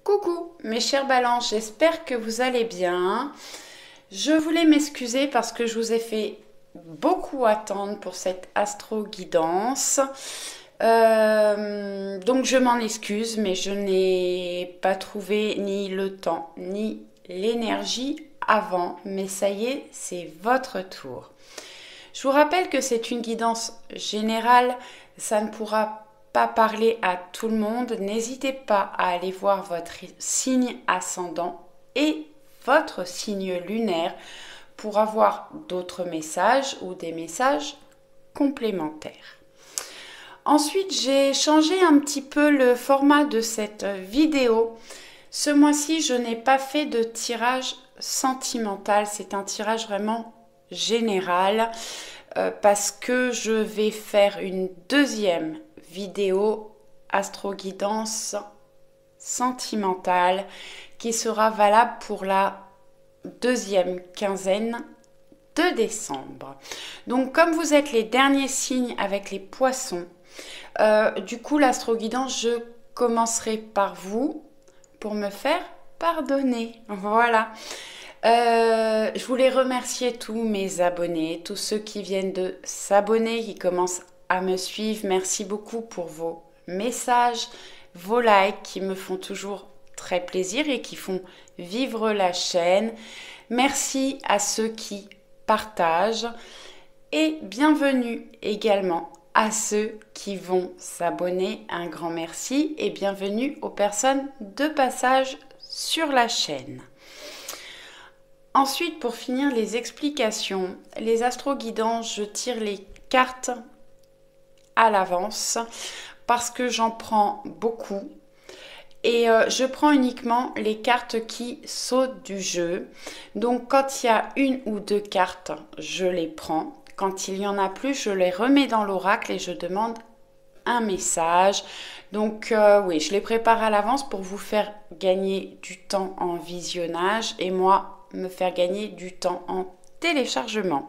Coucou mes chers balances, j'espère que vous allez bien. Je voulais m'excuser parce que je vous ai fait beaucoup attendre pour cette astro-guidance. Donc je m'en excuse, mais je n'ai pas trouvé ni le temps ni l'énergie avant. Mais ça y est, c'est votre tour. Je vous rappelle que c'est une guidance générale, ça ne pourra pas parler à tout le monde. N'hésitez pas à aller voir votre signe ascendant et votre signe lunaire pour avoir d'autres messages ou des messages complémentaires. Ensuite, j'ai changé un petit peu le format de cette vidéo. Ce mois-ci, je n'ai pas fait de tirage sentimental. C'est un tirage vraiment général parce que je vais faire une deuxième vidéo astro-guidance sentimentale qui sera valable pour la deuxième quinzaine de décembre. Donc comme vous êtes les derniers signes avec les poissons, du coup l'astro-guidance, je commencerai par vous pour me faire pardonner. Voilà. Je voulais remercier tous mes abonnés, tous ceux qui viennent de s'abonner, qui commencent à me suivre. Merci beaucoup pour vos messages, vos likes qui me font toujours très plaisir et qui font vivre la chaîne. Merci à ceux qui partagent et bienvenue également à ceux qui vont s'abonner. Un grand merci et bienvenue aux personnes de passage sur la chaîne. Ensuite, pour finir les explications, les astro-guidances, je tire les cartes à l'avance parce que j'en prends beaucoup et je prends uniquement les cartes qui sautent du jeu. Donc quand il y a une ou deux cartes, je les prends. Quand il y en a plus, je les remets dans l'oracle et je demande un message. Donc oui, je les prépare à l'avance pour vous faire gagner du temps en visionnage et moi me faire gagner du temps en téléchargement.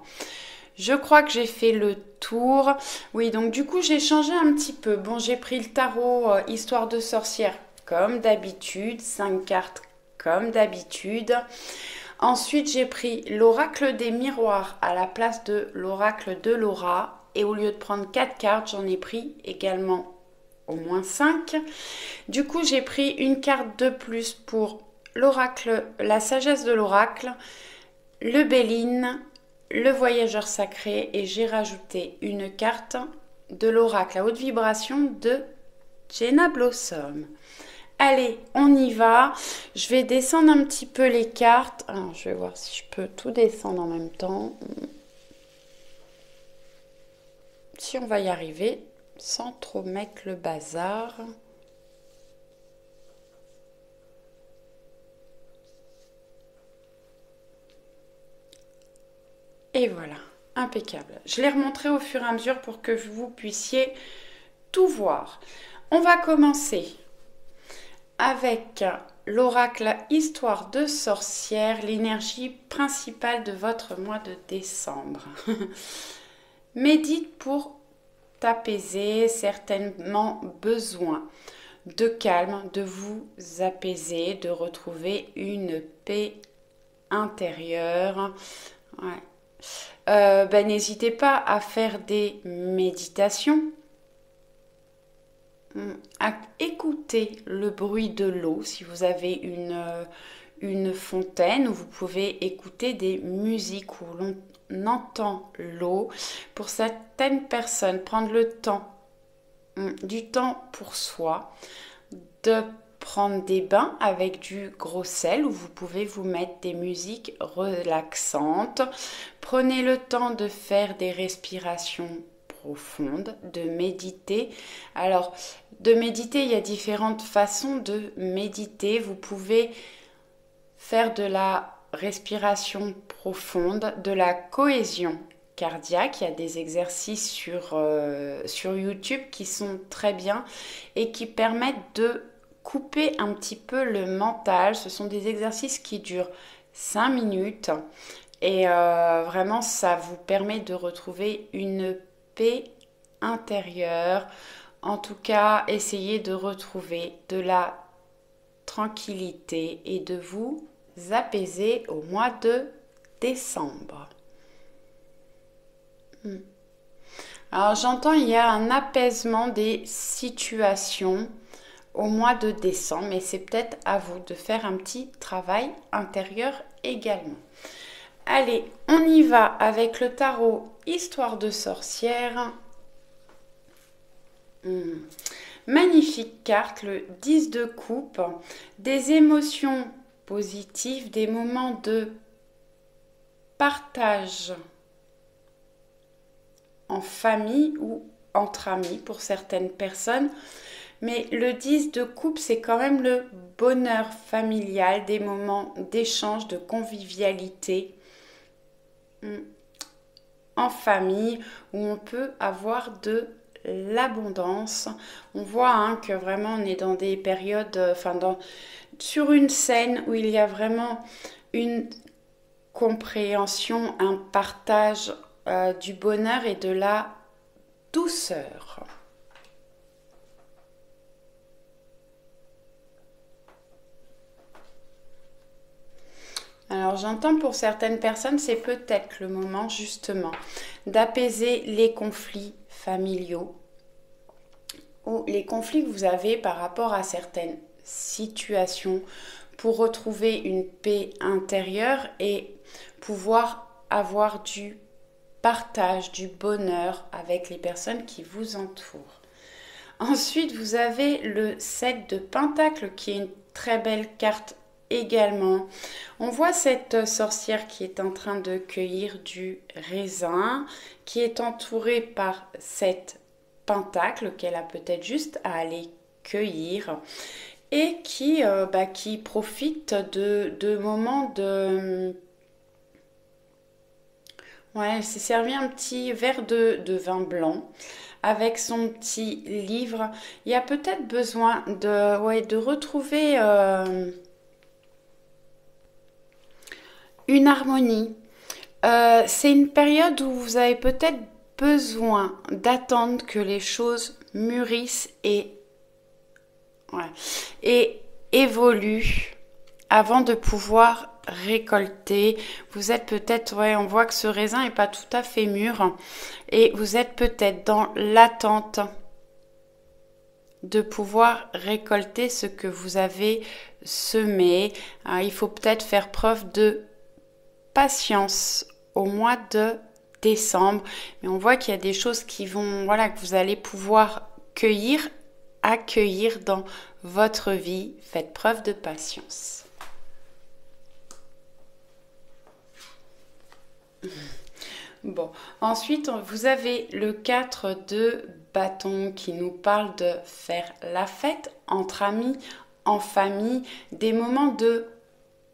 Je crois que j'ai fait le tour. Oui, donc du coup, j'ai changé un petit peu. Bon, j'ai pris le tarot Histoire de sorcière comme d'habitude, 5 cartes comme d'habitude. Ensuite, j'ai pris l'oracle des miroirs à la place de l'oracle de Laura. Et au lieu de prendre 4 cartes, j'en ai pris également au moins 5. Du coup, j'ai pris une carte de plus pour l'oracle, la sagesse de l'oracle, le Béline, le voyageur sacré et j'ai rajouté une carte de l'oracle à haute vibration de Jenna Blossom. Allez, on y va. Je vais descendre un petit peu les cartes. Alors, je vais voir si je peux tout descendre en même temps. Si on va y arriver sans trop mettre le bazar. Et voilà, impeccable. Je les remonterai au fur et à mesure pour que vous puissiez tout voir. On va commencer avec l'oracle Histoire de sorcière, l'énergie principale de votre mois de décembre. Médite pour t'apaiser, certainement besoin de calme, de vous apaiser, de retrouver une paix intérieure. Ouais. N'hésitez pas à faire des méditations, à écouter le bruit de l'eau si vous avez une fontaine où vous pouvez écouter des musiques où l'on entend l'eau. Pour certaines personnes, prendre le temps, du temps pour soi, de prendre des bains avec du gros sel où vous pouvez vous mettre des musiques relaxantes. Prenez le temps de faire des respirations profondes, de méditer. Alors, de méditer, il y a différentes façons de méditer. Vous pouvez faire de la respiration profonde, de la cohésion cardiaque. Il y a des exercices sur YouTube qui sont très bien et qui permettent de couper un petit peu le mental. Ce sont des exercices qui durent 5 minutes et vraiment ça vous permet de retrouver une paix intérieure. En tout cas, essayez de retrouver de la tranquillité et de vous apaiser au mois de décembre. Alors j'entends il y a un apaisement des situations au mois de décembre, mais c'est peut-être à vous de faire un petit travail intérieur également. Allez, on y va avec le tarot Histoire de sorcière. Magnifique carte, le 10 de coupe, des émotions positives, des moments de partage en famille ou entre amis pour certaines personnes. Mais le 10 de coupe, c'est quand même le bonheur familial, des moments d'échange, de convivialité en famille où on peut avoir de l'abondance. On voit que vraiment on est dans des périodes, sur une scène où il y a vraiment une compréhension, un partage du bonheur et de la douceur. Alors j'entends pour certaines personnes, c'est peut-être le moment justement d'apaiser les conflits familiaux ou les conflits que vous avez par rapport à certaines situations pour retrouver une paix intérieure et pouvoir avoir du partage, du bonheur avec les personnes qui vous entourent. Ensuite, vous avez le 7 de Pentacle qui est une très belle carte également. On voit cette sorcière qui est en train de cueillir du raisin, qui est entourée par 7 pentacles qu'elle a peut-être juste à aller cueillir et qui profite de moments de... Ouais, elle s'est servi un petit verre de vin blanc avec son petit livre. Il y a peut-être besoin de retrouver une harmonie. C'est une période où vous avez peut-être besoin d'attendre que les choses mûrissent et évoluent avant de pouvoir récolter. Vous êtes peut-être, on voit que ce raisin n'est pas tout à fait mûr et vous êtes peut-être dans l'attente de pouvoir récolter ce que vous avez semé. Il faut peut-être faire preuve de patience au mois de décembre, mais on voit qu'il y a des choses qui vont, que vous allez pouvoir accueillir dans votre vie. Faites preuve de patience. Bon, ensuite vous avez le 4 de bâton qui nous parle de faire la fête entre amis, en famille, des moments de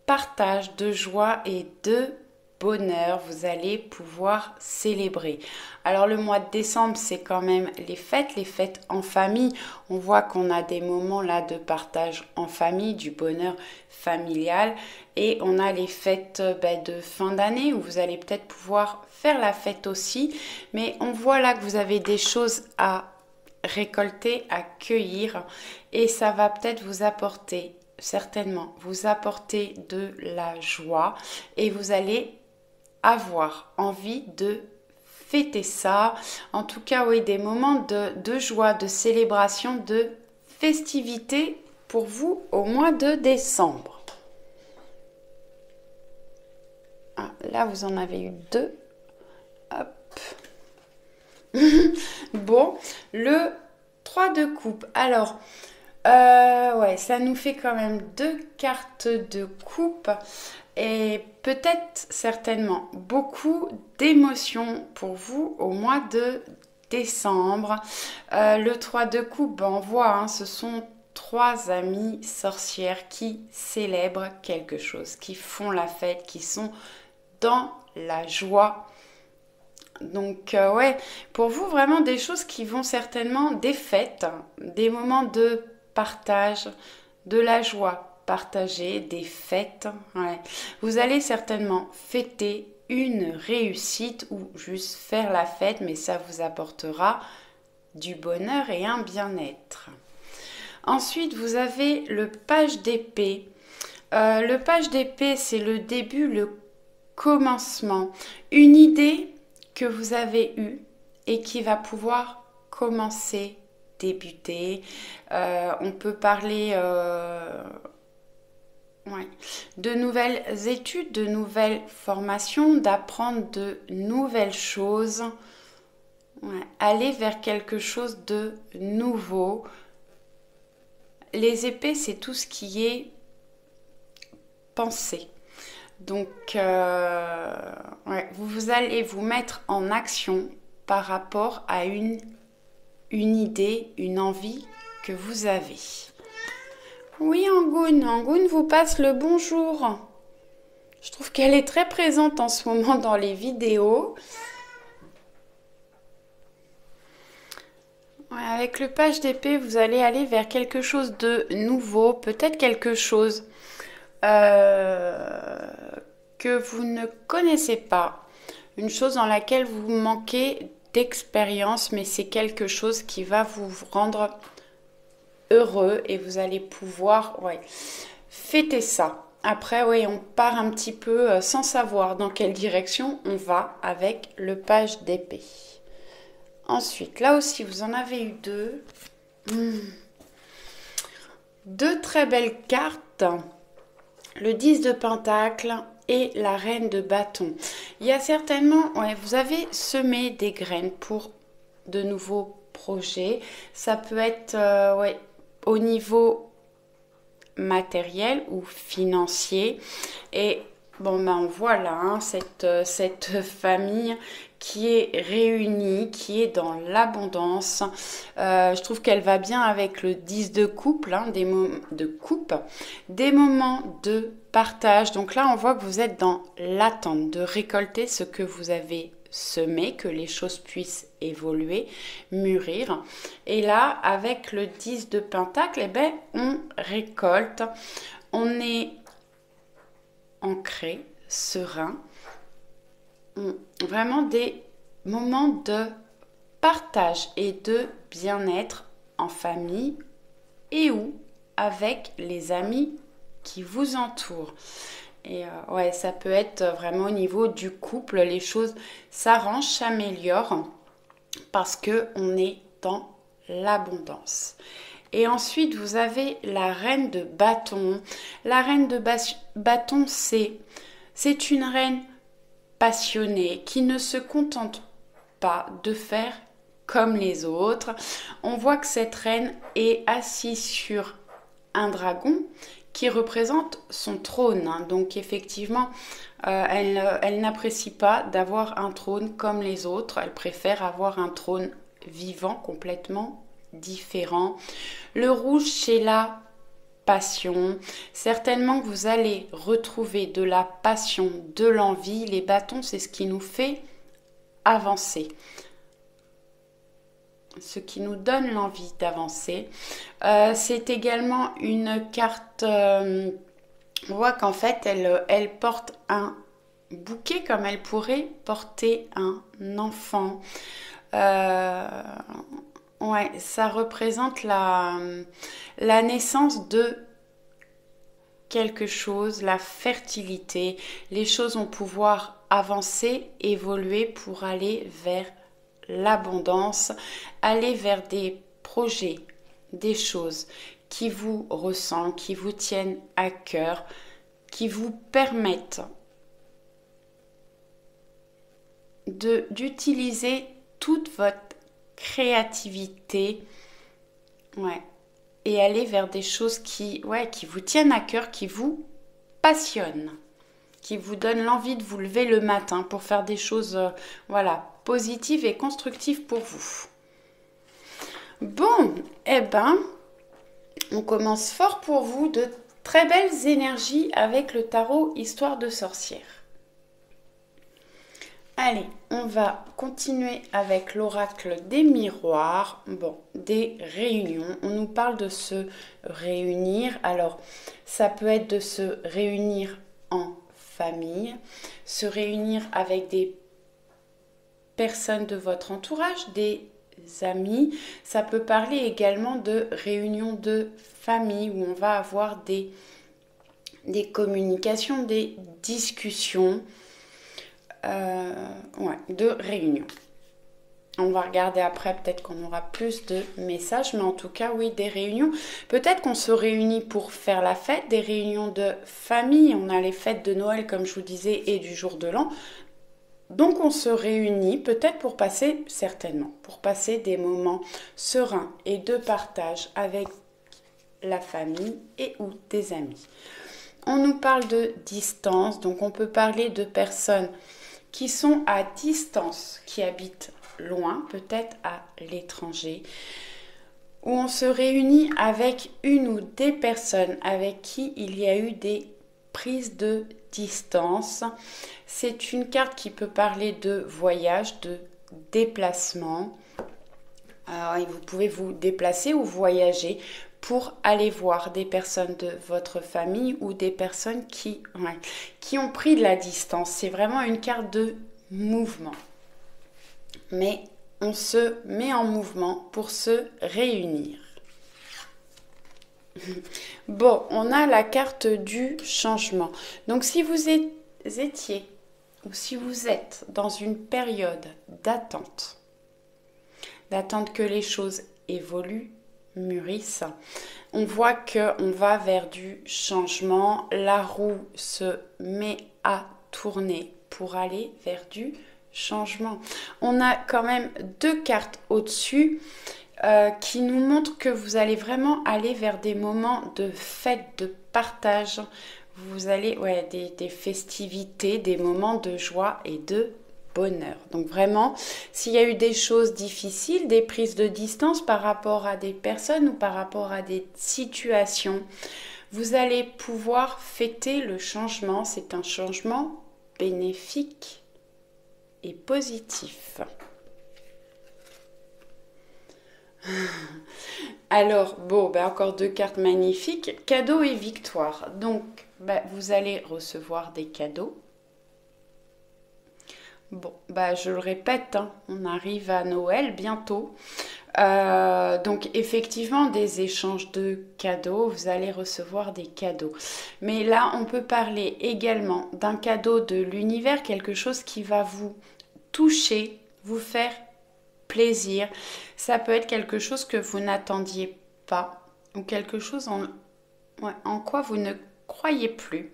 partage, de joie et de bonheur. Vous allez pouvoir célébrer. Alors le mois de décembre, c'est quand même les fêtes en famille. On voit qu'on a des moments là de partage en famille, du bonheur familial. Et on a les fêtes de fin d'année où vous allez peut-être pouvoir faire la fête aussi. Mais on voit là que vous avez des choses à récolter, à cueillir. Et ça va peut-être vous apporter, certainement, vous apporter de la joie. Et vous allez avoir envie de fêter ça. En tout cas, oui, des moments de joie, de célébration, de festivité pour vous au mois de décembre. Ah, là, vous en avez eu 2. Hop. Bon, le 3 de coupe. Alors, ça nous fait quand même 2 cartes de coupe. Et peut-être certainement beaucoup d'émotions pour vous au mois de décembre. Le 3 de coupe, on voit, ce sont 3 amies sorcières qui célèbrent quelque chose, qui font la fête, qui sont dans la joie. Donc pour vous vraiment des choses qui vont certainement, des fêtes, des moments de partage, de la joie. Partager des fêtes. Vous allez certainement fêter une réussite ou juste faire la fête, mais ça vous apportera du bonheur et un bien-être. Ensuite, vous avez le page d'épée. Le page d'épée, c'est le début, le commencement. Une idée que vous avez eue et qui va pouvoir commencer, débuter. On peut parler de nouvelles études, de nouvelles formations, d'apprendre de nouvelles choses. Aller vers quelque chose de nouveau. Les épées, c'est tout ce qui est pensée. Donc, vous allez vous mettre en action par rapport à une idée, une envie que vous avez. Oui, Angoune. Angoune vous passe le bonjour. Je trouve qu'elle est très présente en ce moment dans les vidéos. Avec le page d'épée, vous allez aller vers quelque chose de nouveau, peut-être quelque chose que vous ne connaissez pas, une chose dans laquelle vous manquez d'expérience, mais c'est quelque chose qui va vous rendre heureux et vous allez pouvoir fêter ça. Après, on part un petit peu sans savoir dans quelle direction on va avec le page d'épée. Ensuite, là aussi, vous en avez eu deux. Deux très belles cartes. Le 10 de Pentacle et la Reine de Bâton. Il y a certainement, vous avez semé des graines pour de nouveaux projets. Ça peut être au niveau matériel ou financier. Et on voit là cette famille qui est réunie, qui est dans l'abondance. Je trouve qu'elle va bien avec le 10 de coupe, des moments de partage. Donc là, on voit que vous êtes dans l'attente de récolter ce que vous avez semé, que les choses puissent évoluer, mûrir. Et là, avec le 10 de Pentacle, on récolte, on est ancré, serein. Vraiment des moments de partage et de bien-être en famille et ou avec les amis qui vous entourent. Et ça peut être vraiment au niveau du couple, les choses s'arrangent, s'améliorent parce que on est dans l'abondance. Et ensuite, vous avez la Reine de Bâton. La Reine de Bâton, c'est une reine passionnée qui ne se contente pas de faire comme les autres. On voit que cette reine est assise sur un dragon qui représente son trône. Donc effectivement, elle n'apprécie pas d'avoir un trône comme les autres. Elle préfère avoir un trône vivant, complètement différent. Le rouge, c'est la passion. Certainement que vous allez retrouver de la passion, de l'envie. Les bâtons, c'est ce qui nous fait avancer. Ce qui nous donne l'envie d'avancer. C'est également une carte, on voit qu'en fait, elle porte un bouquet comme elle pourrait porter un enfant. Ça représente la naissance de quelque chose, la fertilité. Les choses vont pouvoir avancer, évoluer pour aller vers l'abondance, aller vers des projets, des choses qui vous ressentent, qui vous tiennent à cœur, qui vous permettent d'utiliser toute votre créativité, et aller vers des choses qui vous tiennent à cœur, qui vous passionnent, qui vous donnent l'envie de vous lever le matin pour faire des choses positives et constructives pour vous. Bon, on commence fort pour vous, de très belles énergies avec le tarot Histoire de sorcière. Allez, on va continuer avec l'oracle des miroirs, des réunions. On nous parle de se réunir. Alors, ça peut être de se réunir en famille, se réunir avec des personnes de votre entourage, des amis. Ça peut parler également de réunions de famille où on va avoir des communications, des discussions, de réunions. On va regarder après, peut-être qu'on aura plus de messages, mais en tout cas, oui, des réunions. Peut-être qu'on se réunit pour faire la fête, des réunions de famille. On a les fêtes de Noël, comme je vous disais, et du jour de l'an. Donc, on se réunit peut-être pour passer, certainement, pour passer des moments sereins et de partage avec la famille et ou des amis. On nous parle de distance, donc on peut parler de personnes qui sont à distance, qui habitent loin, peut-être à l'étranger, où on se réunit avec une ou des personnes avec qui il y a eu des prises de distance. C'est une carte qui peut parler de voyage, de déplacement. Alors, vous pouvez vous déplacer ou voyager pour aller voir des personnes de votre famille ou des personnes qui ont pris de la distance. C'est vraiment une carte de mouvement. Mais on se met en mouvement pour se réunir. Bon, on a la carte du changement. Donc si vous étiez ou si vous êtes dans une période d'attente que les choses évoluent, mûrissent, on voit qu'on va vers du changement. La roue se met à tourner pour aller vers du changement. On a quand même deux cartes au-dessus qui nous montrent que vous allez vraiment aller vers des moments de fête, de partage. Vous allez, des festivités, des moments de joie et de bonheur. Donc vraiment, s'il y a eu des choses difficiles, des prises de distance par rapport à des personnes ou par rapport à des situations, vous allez pouvoir fêter le changement. C'est un changement bénéfique et positif. Alors, bon, encore deux cartes magnifiques. Cadeau et victoire. Donc, vous allez recevoir des cadeaux. Bon, je le répète, on arrive à Noël bientôt. Donc, effectivement, des échanges de cadeaux. Vous allez recevoir des cadeaux. Mais là, on peut parler également d'un cadeau de l'univers, quelque chose qui va vous toucher, vous faire plaisir. Ça peut être quelque chose que vous n'attendiez pas ou quelque chose en quoi vous ne croyez plus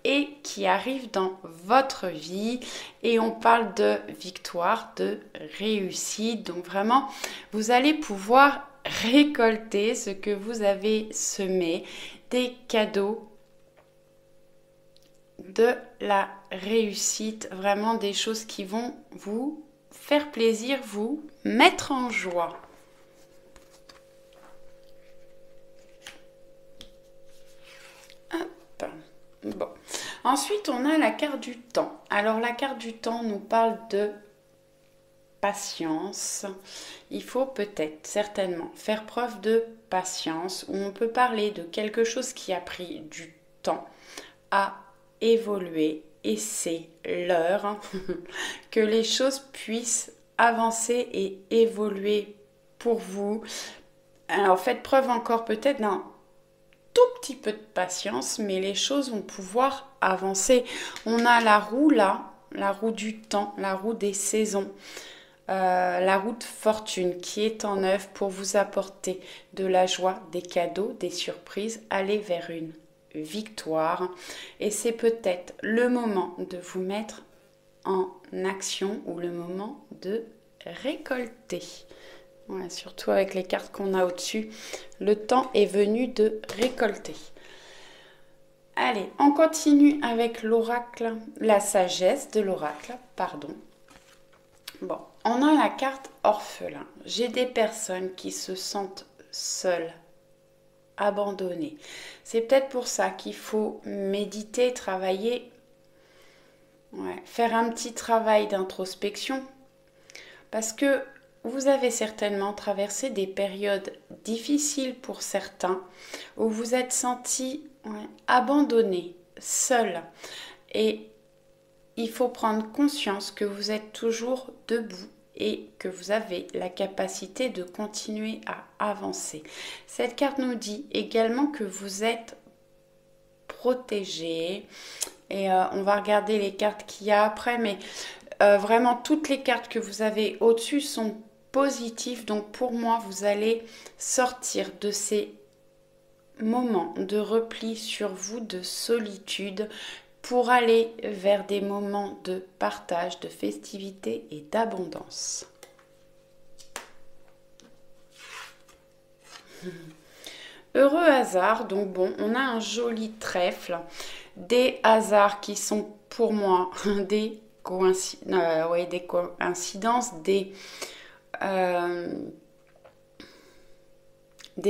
et qui arrive dans votre vie. Et on parle de victoire, de réussite. Donc vraiment, vous allez pouvoir récolter ce que vous avez semé, des cadeaux, de la réussite, vraiment des choses qui vont vous faire plaisir, vous mettre en joie. Hop. Bon. Ensuite, on a la carte du temps. Alors, la carte du temps nous parle de patience. Il faut peut-être, certainement, faire preuve de patience, où on peut parler de quelque chose qui a pris du temps à évoluer. Et c'est l'heure que les choses puissent avancer et évoluer pour vous. Alors faites preuve encore peut-être d'un tout petit peu de patience, mais les choses vont pouvoir avancer. On a la roue là, la roue du temps, la roue des saisons, la roue de fortune qui est en œuvre pour vous apporter de la joie, des cadeaux, des surprises, aller vers une victoire. Et c'est peut-être le moment de vous mettre en action ou le moment de récolter. Voilà, surtout avec les cartes qu'on a au-dessus, le temps est venu de récolter. Allez, on continue avec l'oracle, la sagesse de l'oracle, pardon. Bon, on a la carte orphelin. J'ai des personnes qui se sentent seules, abandonnées. C'est peut-être pour ça qu'il faut méditer, travailler, faire un petit travail d'introspection. Parce que vous avez certainement traversé des périodes difficiles pour certains, où vous êtes senti abandonné, seul. Et il faut prendre conscience que vous êtes toujours debout et que vous avez la capacité de continuer à avancer. Cette carte nous dit également que vous êtes protégé. Et on va regarder les cartes qu'il y a après, mais vraiment toutes les cartes que vous avez au-dessus sont positives. Donc pour moi, vous allez sortir de ces moments de repli sur vous, de solitude, pour aller vers des moments de partage, de festivité et d'abondance. Heureux hasard, donc bon, on a un joli trèfle, des hasards qui sont pour moi des coïncidences, des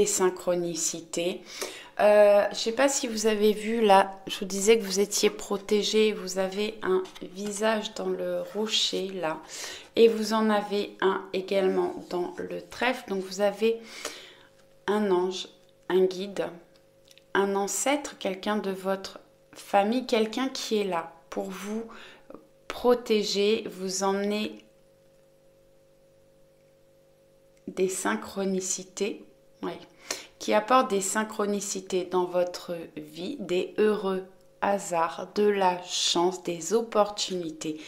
synchronicités. Je ne sais pas si vous avez vu là, je vous disais que vous étiez protégé, vous avez un visage dans le rocher là, et vous en avez un également dans le trèfle. Donc vous avez un ange, un guide, un ancêtre, quelqu'un de votre famille, quelqu'un qui est là pour vous protéger, vous emmener des synchronicités, oui, qui apportent des synchronicités dans votre vie, des heureux hasards, de la chance, des opportunités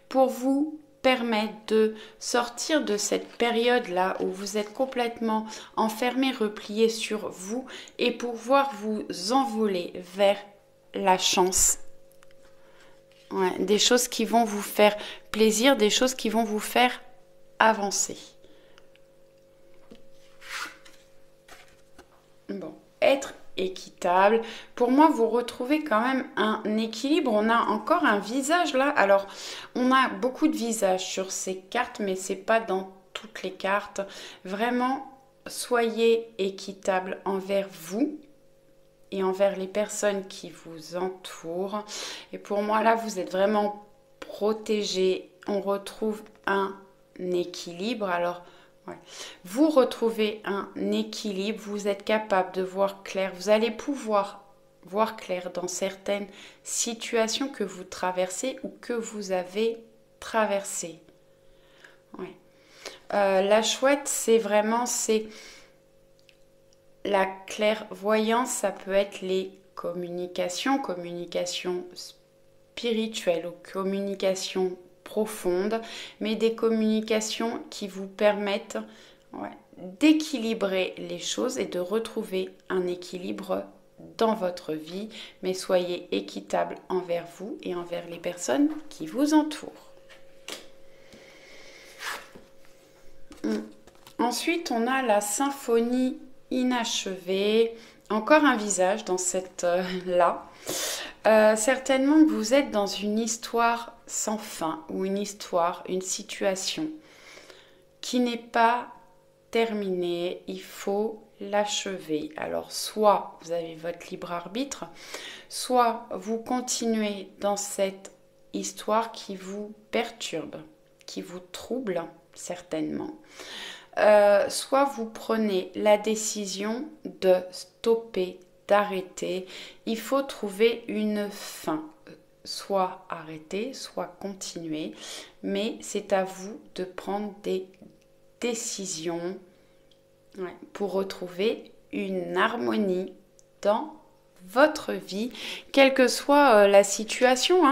pour vous permettre de sortir de cette période-là où vous êtes complètement enfermé, replié sur vous et pouvoir vous envoler vers la chance. Ouais, des choses qui vont vous faire plaisir, des choses qui vont vous faire avancer. Bon, être équitable. Pour moi, vous retrouvez quand même un équilibre. On a encore un visage là. Alors, on a beaucoup de visages sur ces cartes, mais c'est pas dans toutes les cartes. Vraiment, soyez équitable envers vous et envers les personnes qui vous entourent. Et pour moi, là, vous êtes vraiment protégé. On retrouve un équilibre. Alors, ouais. Vous retrouvez un équilibre, vous êtes capable de voir clair, vous allez pouvoir voir clair dans certaines situations que vous traversez ou que vous avez traversées. Ouais. La chouette, c'est la clairvoyance, ça peut être les communications spirituelles ou communications profonde, mais des communications qui vous permettent d'équilibrer les choses et de retrouver un équilibre dans votre vie, mais soyez équitable envers vous et envers les personnes qui vous entourent. Ensuite, on a la symphonie inachevée, encore un visage dans cette là. Certainement que vous êtes dans une histoire sans fin ou une situation qui n'est pas terminée, il faut l'achever. Alors soit vous avez votre libre arbitre, soit vous continuez dans cette histoire qui vous perturbe, qui vous trouble certainement. Soit vous prenez la décision de stopper, d'arrêter. Il faut trouver une fin. Soit arrêter, soit continuer. Mais c'est à vous de prendre des décisions pour retrouver une harmonie dans votre vie, quelle que soit la situation.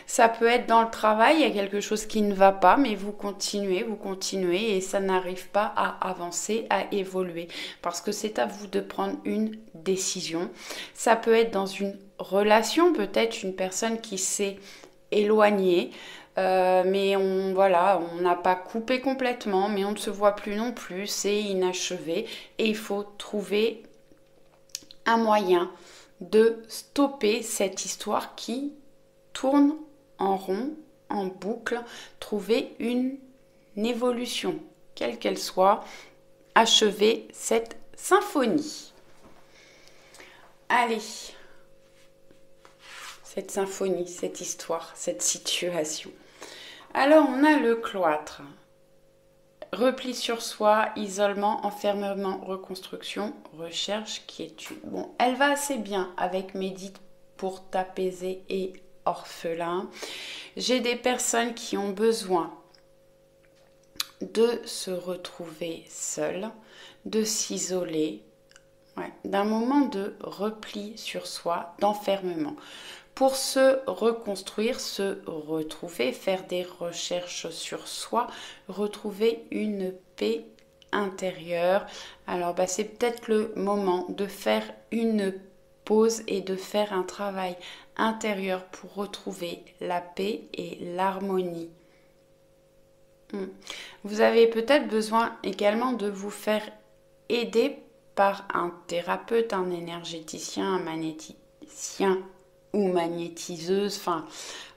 Ça peut être dans le travail, il y a quelque chose qui ne va pas, mais vous continuez et ça n'arrive pas à avancer, à évoluer, parce que c'est à vous de prendre une décision. Ça peut être dans une relation, peut-être une personne qui s'est éloignée, mais on n'a pas coupé complètement, mais on ne se voit plus non plus, c'est inachevé, et il faut trouver un moyen de stopper cette histoire qui tourne en rond, en boucle, trouver une évolution, quelle qu'elle soit, achever cette symphonie. Allez, cette symphonie, cette histoire, cette situation. Alors, on a le cloître. Repli sur soi, isolement, enfermement, reconstruction, recherche, quiétude. Bon, elle va assez bien avec médite pour t'apaiser et orphelin. J'ai des personnes qui ont besoin de se retrouver seul, de s'isoler, d'un moment de repli sur soi, d'enfermement. Pour se reconstruire, se retrouver, faire des recherches sur soi, retrouver une paix intérieure. Alors c'est peut-être le moment de faire une pause et de faire un travail intérieur pour retrouver la paix et l'harmonie. Vous avez peut-être besoin également de vous faire aider par un thérapeute, un énergéticien, un magnéticien ou magnétiseuse, enfin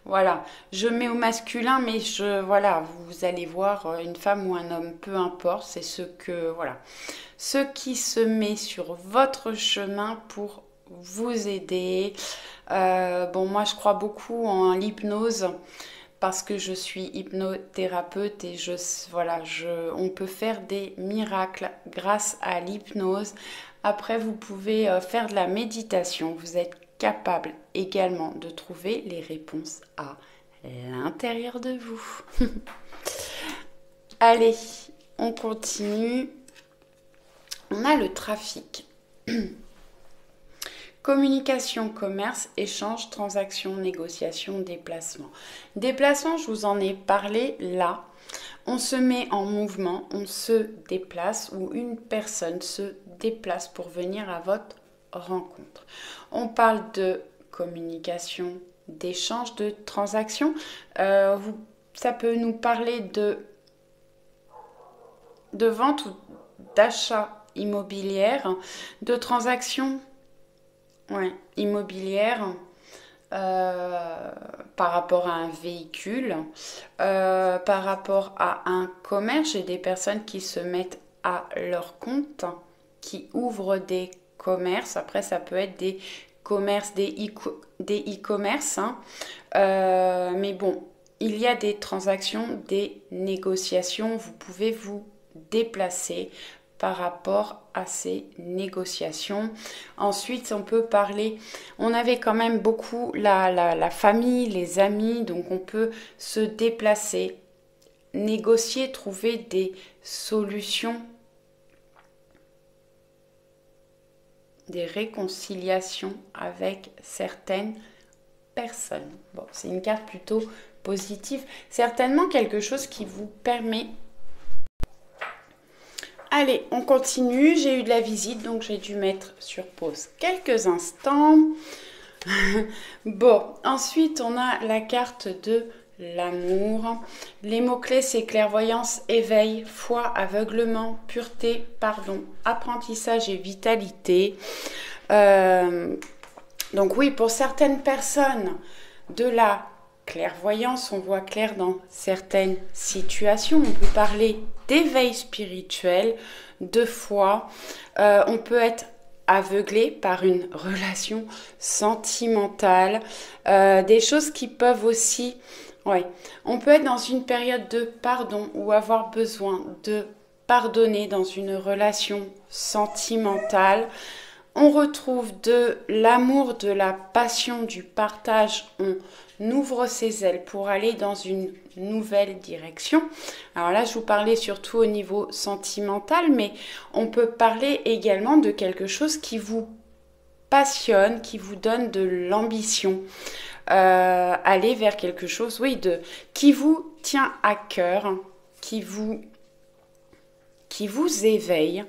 voilà, je mets au masculin, mais voilà, vous allez voir une femme ou un homme, peu importe, c'est ce qui se met sur votre chemin pour vous aider. Moi je crois beaucoup en l'hypnose parce que je suis hypnothérapeute et on peut faire des miracles grâce à l'hypnose. Après, vous pouvez faire de la méditation. Vous êtes capable également de trouver les réponses à l'intérieur de vous. Allez, on continue. On a le trafic. Communication, commerce, échange, transaction, négociation, déplacement. Déplacement, je vous en ai parlé là. On se met en mouvement, on se déplace ou une personne se déplace pour venir à votre rencontre. On parle de communication, d'échange, de transaction. Ça peut nous parler de vente ou d'achat immobilière, de transaction immobilière par rapport à un véhicule, par rapport à un commerce. J'ai des personnes qui se mettent à leur compte, qui ouvrent des commerces. Après, ça peut être des commerces, des e-commerce. Mais bon, il y a des transactions, des négociations. Vous pouvez vous déplacer par rapport à ces négociations. Ensuite, on peut parler, on avait quand même beaucoup la famille, les amis, donc on peut se déplacer, négocier, trouver des solutions, des réconciliations avec certaines personnes. Bon, c'est une carte plutôt positive, certainement quelque chose qui vous permet. Allez, on continue. J'ai eu de la visite, donc j'ai dû mettre sur pause quelques instants. Bon, ensuite, on a la carte de l'amour. Les mots-clés, c'est clairvoyance, éveil, foi, aveuglement, pureté, pardon, apprentissage et vitalité. Donc oui, pour certaines personnes, de la clairvoyance, on voit clair dans certaines situations. On peut parler d'éveil spirituel, de foi. On peut être aveuglé par une relation sentimentale. Des choses qui peuvent aussi... On peut être dans une période de pardon ou avoir besoin de pardonner dans une relation sentimentale. On retrouve de l'amour, de la passion, du partage. On ouvre ses ailes pour aller dans une nouvelle direction. Alors là, je vous parlais surtout au niveau sentimental, mais on peut parler également de quelque chose qui vous passionne, qui vous donne de l'ambition. Aller vers quelque chose, qui vous tient à cœur, qui vous éveille.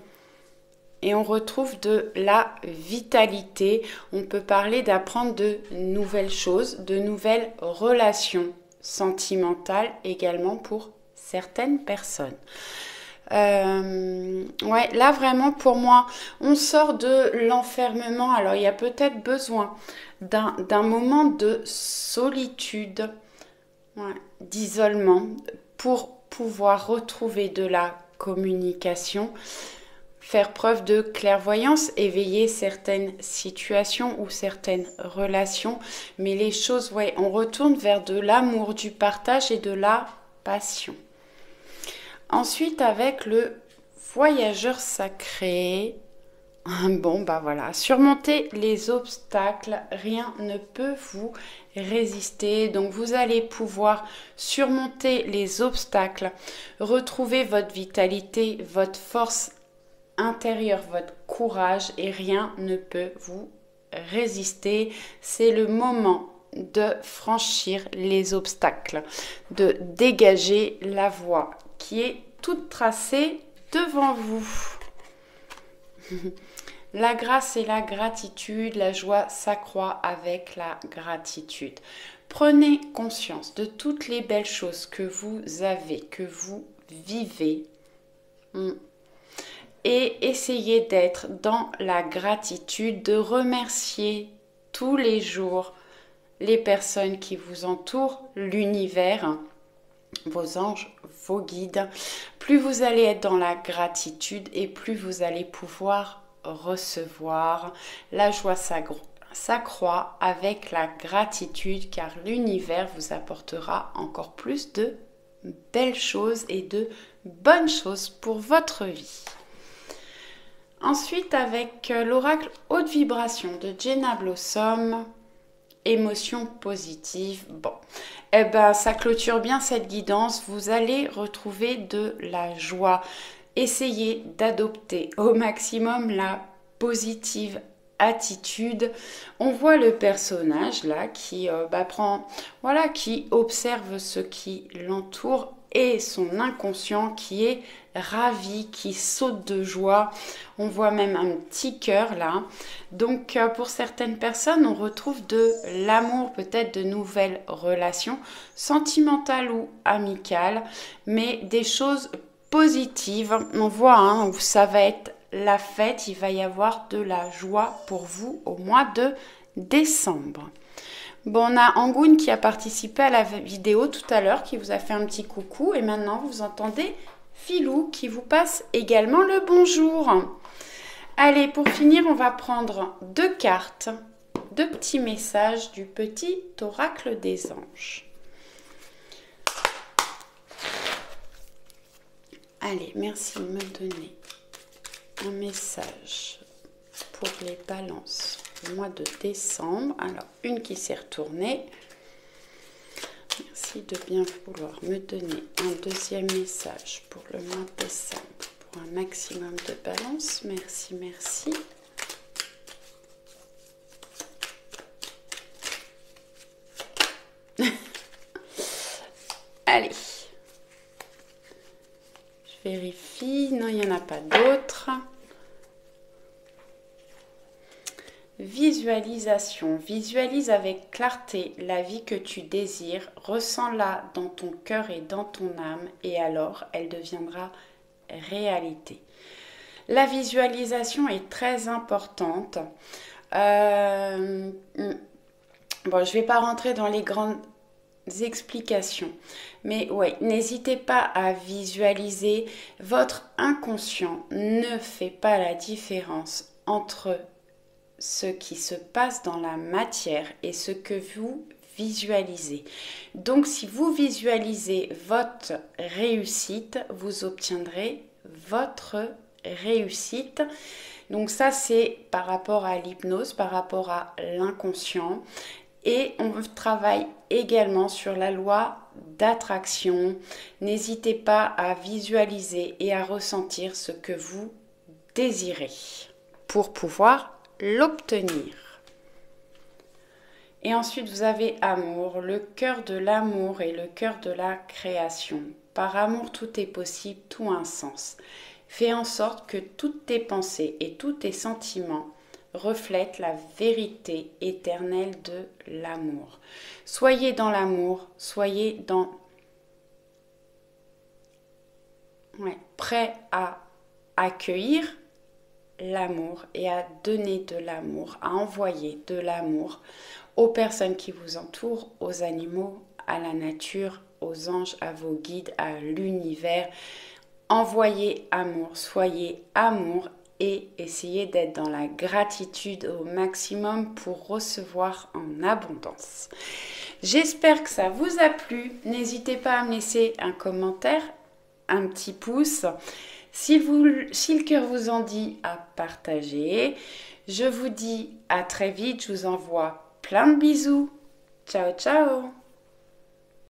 Et on retrouve de la vitalité. On peut parler d'apprendre de nouvelles choses, de nouvelles relations sentimentales également pour certaines personnes. Là vraiment pour moi, on sort de l'enfermement. Alors il y a peut-être besoin d'un moment de solitude, d'isolement pour pouvoir retrouver de la communication. Faire preuve de clairvoyance, éveiller certaines situations ou certaines relations. Mais les choses, on retourne vers de l'amour, du partage et de la passion. Ensuite, avec le voyageur sacré, Bon, bah voilà, surmonter les obstacles, rien ne peut vous résister. Donc vous allez pouvoir surmonter les obstacles, retrouver votre vitalité, votre force intérieure, votre courage et rien ne peut vous résister. C'est le moment de franchir les obstacles, de dégager la voie qui est toute tracée devant vous. La grâce et la gratitude, la joie s'accroît avec la gratitude. Prenez conscience de toutes les belles choses que vous avez, que vous vivez. Et essayez d'être dans la gratitude, de remercier tous les jours les personnes qui vous entourent, l'univers, vos anges, vos guides. Plus vous allez être dans la gratitude et plus vous allez pouvoir recevoir. La joie s'accroît avec la gratitude car l'univers vous apportera encore plus de belles choses et de bonnes choses pour votre vie. Ensuite, avec l'oracle haute vibration de Jenna Blossom, émotions positives. Bon, eh ben, ça clôture bien cette guidance. Vous allez retrouver de la joie. Essayez d'adopter au maximum la positive attitude. On voit le personnage là qui qui observe ce qui l'entoure et son inconscient qui est ravi, qui saute de joie. On voit même un petit cœur là. Donc pour certaines personnes, on retrouve de l'amour, peut-être de nouvelles relations sentimentales ou amicales, mais des choses positives. On voit où ça va être la fête, il va y avoir de la joie pour vous au mois de décembre. Bon, on a Angoun qui a participé à la vidéo tout à l'heure, qui vous a fait un petit coucou. Et maintenant, vous entendez Philou qui vous passe également le bonjour. Allez, pour finir, on va prendre 2 cartes, 2 petits messages du petit oracle des anges. Allez, merci de me donner un message pour les balances du mois de décembre. Alors, une qui s'est retournée. Merci de bien vouloir me donner un deuxième message pour le mois de décembre pour un maximum de balance. Merci, merci. Allez. Je vérifie. Non, il n'y en a pas d'autres. Visualisation. Visualise avec clarté la vie que tu désires. Ressens-la dans ton cœur et dans ton âme et alors elle deviendra réalité. La visualisation est très importante. Bon, je ne vais pas rentrer dans les grandes explications, mais ouais, n'hésitez pas à visualiser. Votre inconscient ne fait pas la différence entre ce qui se passe dans la matière et ce que vous visualisez. Donc, si vous visualisez votre réussite, vous obtiendrez votre réussite. Donc ça, c'est par rapport à l'hypnose, par rapport à l'inconscient. Et on travaille également sur la loi d'attraction. N'hésitez pas à visualiser et à ressentir ce que vous désirez pour pouvoir l'obtenir. Et ensuite, vous avez amour, le cœur de l'amour et le cœur de la création. Par amour, tout est possible, tout a un sens. Fais en sorte que toutes tes pensées et tous tes sentiments reflètent la vérité éternelle de l'amour. Soyez dans l'amour, soyez prêt à accueillir l'amour et à donner de l'amour, à envoyer de l'amour aux personnes qui vous entourent, aux animaux, à la nature, aux anges, à vos guides, à l'univers. Envoyez amour, soyez amour et essayez d'être dans la gratitude au maximum pour recevoir en abondance. J'espère que ça vous a plu. N'hésitez pas à me laisser un commentaire, un petit pouce. Si le cœur vous en dit, à partager. Je vous dis à très vite, je vous envoie plein de bisous. Ciao, ciao!